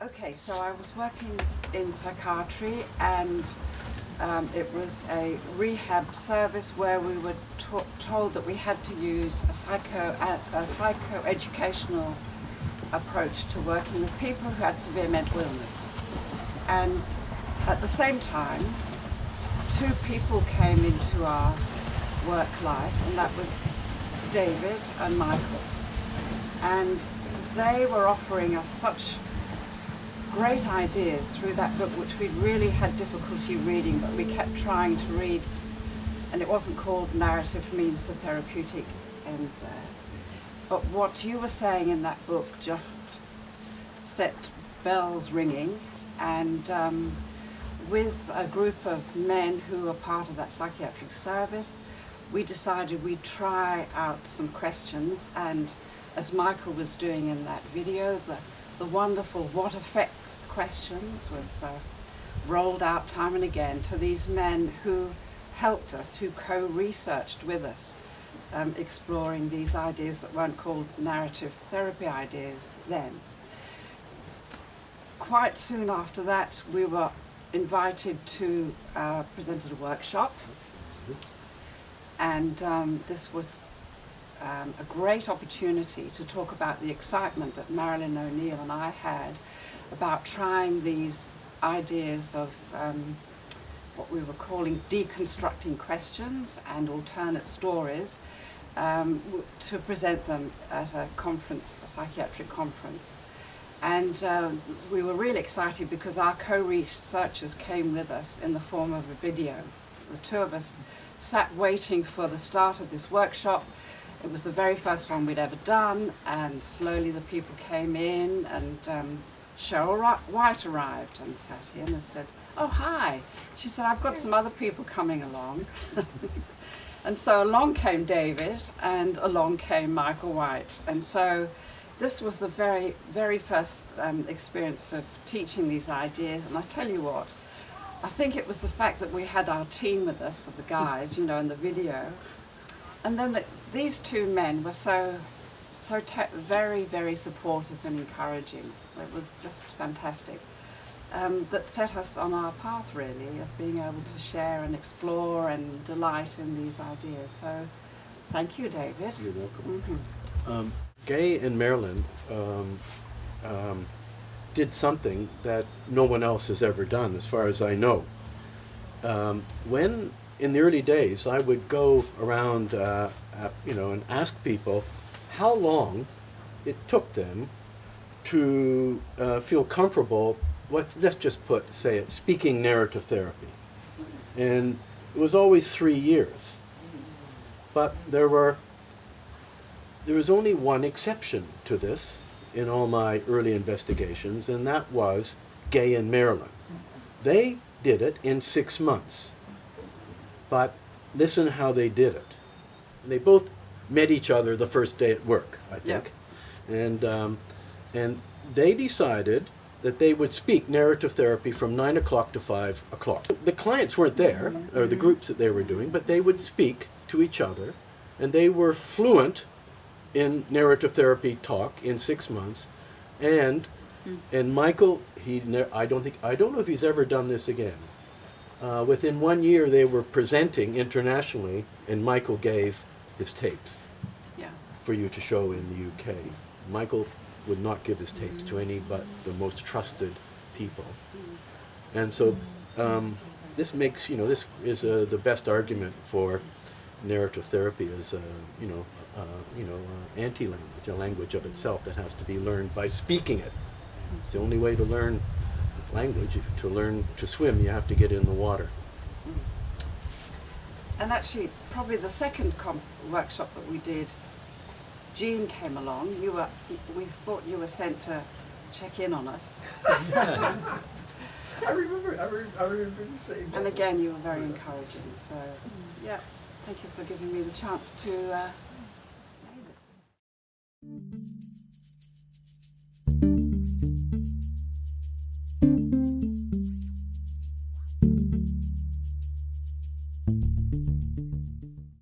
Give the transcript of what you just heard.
Okay, so I was working in psychiatry, and it was a rehab service where we were told that we had to use a psychoeducational approach to working with people who had severe mental illness. And at the same time, two people came into our work life, and that was David and Michael. And they were offering us such great ideas through that book, which we really had difficulty reading, but we kept trying to read, and it wasn't called Narrative Means to Therapeutic Ends there. But what you were saying in that book just set bells ringing, and with a group of men who were part of that psychiatric service, we decided we'd try out some questions, and as Michael was doing in that video, the wonderful what affects questions was rolled out time and again to these men who helped us, who co-researched with us, exploring these ideas that weren't called narrative therapy ideas then. Quite soon after that, we were invited to present at a workshop, and this was a great opportunity to talk about the excitement that Marilyn O'Neil and I had about trying these ideas of what we were calling deconstructing questions and alternate stories, to present them at a conference, a psychiatric conference. And we were really excited because our co-researchers came with us in the form of a video. The two of us sat waiting for the start of this workshop. It was the very first one we'd ever done, and slowly the people came in, and Cheryl White arrived and sat in and said, "Oh, hi." She said, "I've got some other people coming along." And so along came David, and along came Michael White. And so this was the very, very first experience of teaching these ideas. And I tell you what, I think it was the fact that we had our team with us, the guys, you know, in the video. And then these two men were very, very supportive and encouraging. It was just fantastic. That set us on our path, really, of being able to share and explore and delight in these ideas. So thank you, David. You're welcome. Mm-hmm. Gaye and Marilyn did something that no one else has ever done, as far as I know. When, in the early days, I would go around, and ask people how long it took them to feel comfortable, let's just say it, speaking narrative therapy. And it was always 3 years. But there was only one exception to this in all my early investigations, and that was Gaye and Marilyn. They did it in 6 months. But listen how they did it. They both met each other the first day at work, I think. Yeah. And they decided that they would speak narrative therapy from 9 o'clock to 5 o'clock. The clients weren't there, or the groups that they were doing, but they would speak to each other, and they were fluent in narrative therapy talk in 6 months. And Michael, I don't know if he's ever done this again. Within 1 year, they were presenting internationally, and Michael gave his tapes for you to show in the UK. Michael would not give his tapes to any but the most trusted people. And so this makes, this is the best argument for narrative therapy as anti-language, a language of itself that has to be learned by speaking it. It's the only way to learn language. To learn to swim, you have to get in the water. And actually, probably the second workshop that we did, Jean came along. We thought you were sent to check in on us. I remember you saying that. And again, you were very encouraging. So, yeah, thank you for giving me the chance to say this.